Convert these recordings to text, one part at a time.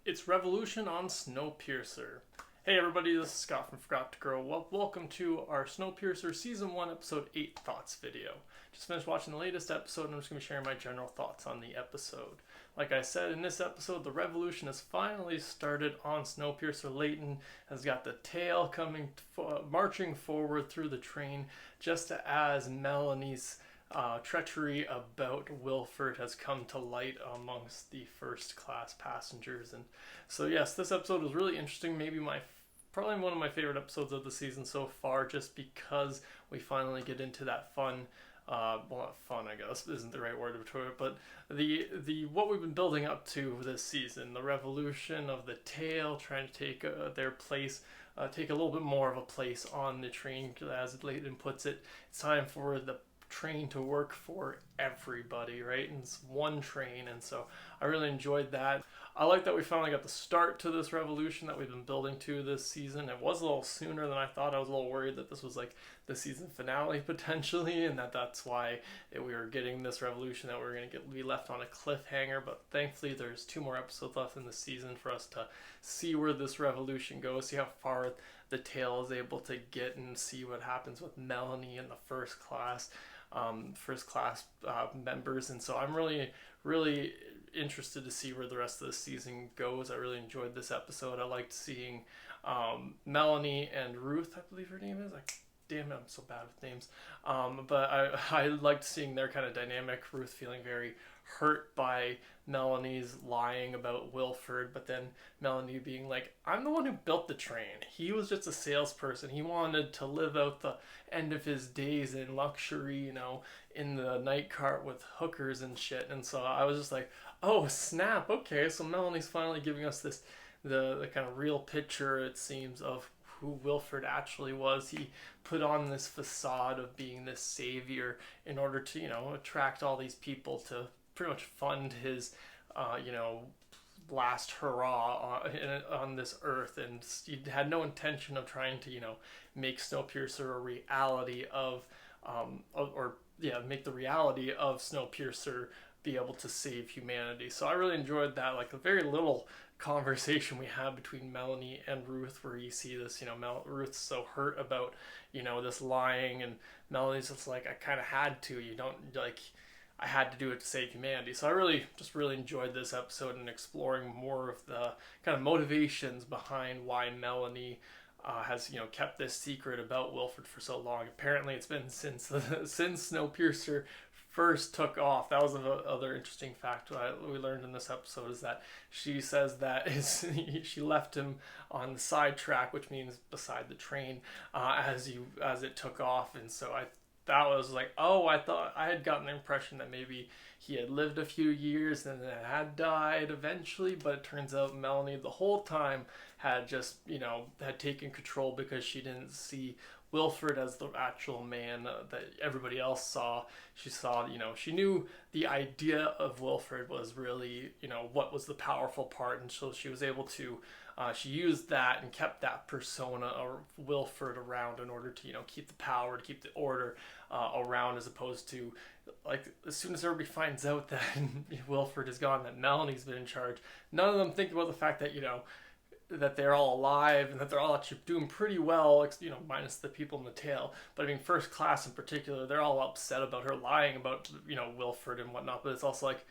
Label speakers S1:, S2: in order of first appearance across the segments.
S1: It's Revolution on Snowpiercer. Hey everybody, this is Scott from Forgot to Grow. Welcome to our Snowpiercer Season 1 Episode 8 Thoughts video. Just finished watching the latest episode and I'm just going to be sharing my general thoughts on the episode. Like I said, in this episode, the revolution has finally started on Snowpiercer. Layton has got the tail marching forward through the train just as Melanie's treachery about Wilford has come to light amongst the first class passengers. And so yes, this episode was really interesting, maybe probably one of my favorite episodes of the season so far, just because we finally get into that fun, well, not fun, I guess isn't the right word for it, but the what we've been building up to this season, the revolution of the tail trying to take their place, take a little bit more of a place on the train. As Layton puts it, it's time for the train to work for everybody, right? And it's one train, and so I really enjoyed that. I like that we finally got the start to this revolution that we've been building to this season. It was a little sooner than I thought. I was a little worried that this was like the season finale potentially, and that's why we were getting this revolution, that we were going to be left on a cliffhanger. But thankfully there's 2 more episodes left in the season for us to see where this revolution goes, see how far the tail is able to get, and see what happens with Melanie and the first class members. And so I'm really interested to see where the rest of the season goes. I really enjoyed this episode. I liked seeing Melanie and Ruth, I believe her name is. Damn it, I'm so bad with names. But I liked seeing their kind of dynamic. Ruth feeling very hurt by Melanie's lying about Wilford, but then Melanie being like, I'm the one who built the train. He was just a salesperson. He wanted to live out the end of his days in luxury, in the night cart with hookers and shit. And so I was just like, oh snap, okay, so Melanie's finally giving us the kind of real picture, it seems, of who Wilford actually was. He put on this facade of being this savior in order to, attract all these people to pretty much fund his, last hurrah on this earth. And he had no intention of trying to, make Snowpiercer a reality make the reality of Snowpiercer be able to save humanity. So I really enjoyed that, like a very little conversation we had between Melanie and Ruth, where you see this, Ruth's so hurt about, this lying, and Melanie's just like, I kind of had to, I had to do it to save humanity. So I really enjoyed this episode and exploring more of the kind of motivations behind why Melanie has kept this secret about Wilford for so long. Apparently it's been since Snowpiercer first took off. That was another interesting fact we learned in this episode, is that she says that she left him on the side track, which means beside the train, as it took off. And so that was like, oh, I thought I had gotten the impression that maybe he had lived a few years and then had died eventually, but it turns out Melanie the whole time had just, had taken control, because she didn't see Wilford as the actual man that everybody else saw. She saw, she knew the idea of Wilford was really, what was the powerful part, and so she was able to, she used that and kept that persona of Wilford around in order to, keep the power, to keep the order around, as opposed to, like, as soon as everybody finds out that Wilford is gone, that Melanie's been in charge, none of them think about the fact that, that they're all alive and that they're all actually doing pretty well, minus the people in the tail. But I mean, first class in particular, they're all upset about her lying about, Wilford and whatnot. But it's also like,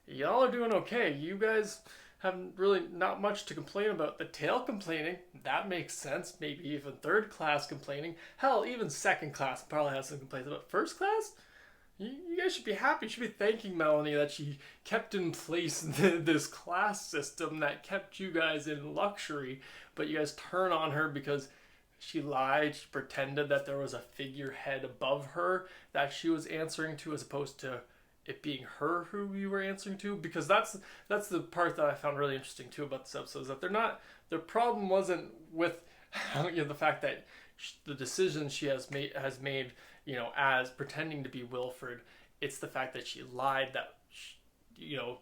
S1: y'all are doing okay. You guys have really not much to complain about. The tail complaining, that makes sense. Maybe even third class complaining. Hell, even second class probably has some complaints. But first class? You guys should be happy. You should be thanking Melanie that she kept in place this class system that kept you guys in luxury, but you guys turn on her because she lied. She pretended that there was a figurehead above her that she was answering to, as opposed to it being her who you were answering to. Because that's the part that I found really interesting too about this episode, is that their problem wasn't with the fact that the decisions she has made, as pretending to be Wilford. It's the fact that she lied that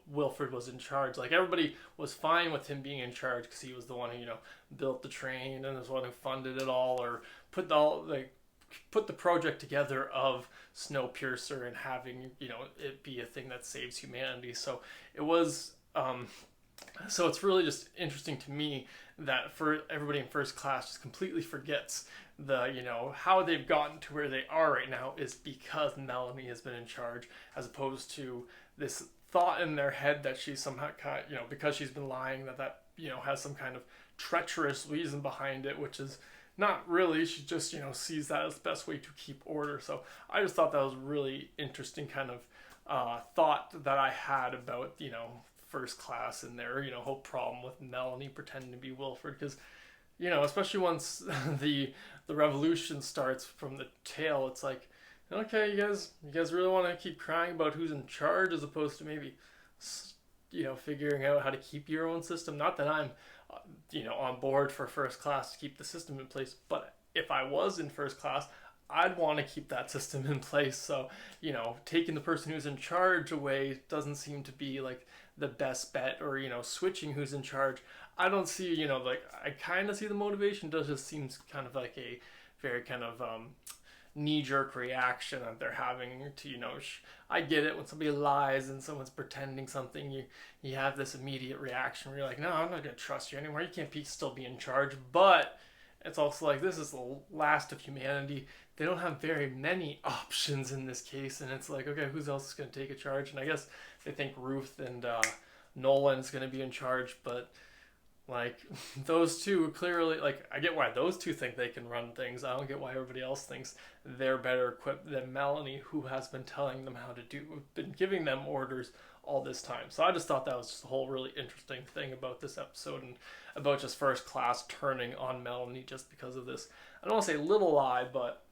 S1: Wilford was in charge. Like, everybody was fine with him being in charge because he was the one who built the train and was the one who funded it all, or put the project together of Snowpiercer and having it be a thing that saves humanity. So it was So it's really just interesting to me that for everybody in first class just completely forgets the, how they've gotten to where they are right now is because Melanie has been in charge, as opposed to this thought in their head that she's somehow because she's been lying, that has some kind of treacherous reason behind it, which is not really. She just sees that as the best way to keep order. So I just thought that was really interesting kind of thought that I had about first class and their whole problem with Melanie pretending to be Wilfred, because especially once the revolution starts from the tail, it's like, okay, you guys really want to keep crying about who's in charge as opposed to maybe figuring out how to keep your own system. Not that I'm on board for first class to keep the system in place, but if I was in first class, I'd want to keep that system in place. So, taking the person who's in charge away doesn't seem to be like the best bet, or, switching who's in charge. I don't see, like, I kind of see the motivation. It does just seems kind of like a very kind of knee-jerk reaction that they're having to, I get it, when somebody lies and someone's pretending something, you have this immediate reaction where you're like, no, I'm not going to trust you anymore. You can't still be in charge. But it's also like, this is the last of humanity. They don't have very many options in this case, and it's like, okay, who else is going to take a charge? And I guess they think Ruth and Nolan's going to be in charge, but like, those two clearly, like, I get why those two think they can run things. I don't get why everybody else thinks they're better equipped than Melanie, who has been telling them how to been giving them orders all this time. So I just thought that was just a whole really interesting thing about this episode, and about just first class turning on Melanie just because of this, I don't want to say little lie, but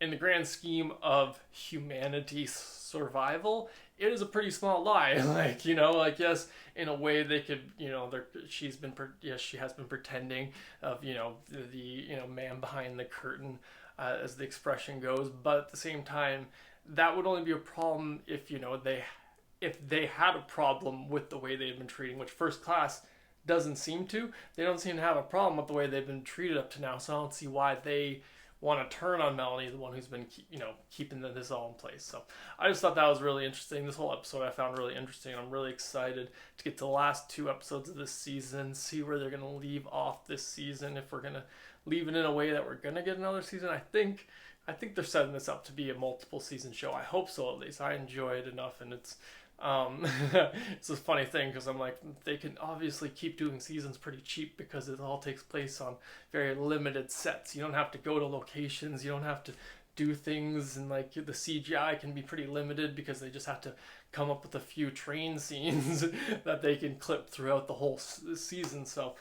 S1: in the grand scheme of humanity's survival, it is a pretty small lie. Like, yes, in a way they could, she has been pretending of, the man behind the curtain, as the expression goes. But at the same time, that would only be a problem if, they had a problem with the way they've been treating, which first class doesn't seem to. They don't seem to have a problem with the way they've been treated up to now. So I don't see why they want to turn on Melanie, the one who's been keeping this all in place. So I just thought that was really interesting. This whole episode I found really interesting. I'm really excited to get to the last 2 episodes of this season, see where they're going to leave off this season, if we're going to leave it in a way that we're going to get another season. I think they're setting this up to be a multiple season show. I hope so, at least. I enjoy it enough, and it's it's a funny thing because I'm like, they can obviously keep doing seasons pretty cheap because it all takes place on very limited sets. You don't have to go to locations, you don't have to do things, and like the CGI can be pretty limited because they just have to come up with a few train scenes that they can clip throughout the whole season. So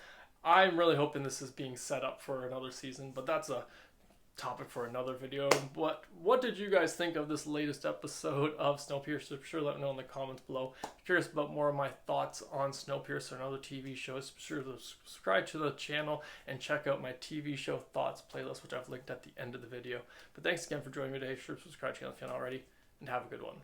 S1: I'm really hoping this is being set up for another season, but that's a topic for another video. What did you guys think of this latest episode of Snowpiercer? For sure, let me know in the comments below. If you're curious about more of my thoughts on Snowpiercer and other TV shows, be sure to subscribe to the channel and check out my TV show thoughts playlist, which I've linked at the end of the video. But thanks again for joining me today. Be sure to subscribe to the channel if you haven't already, and have a good one.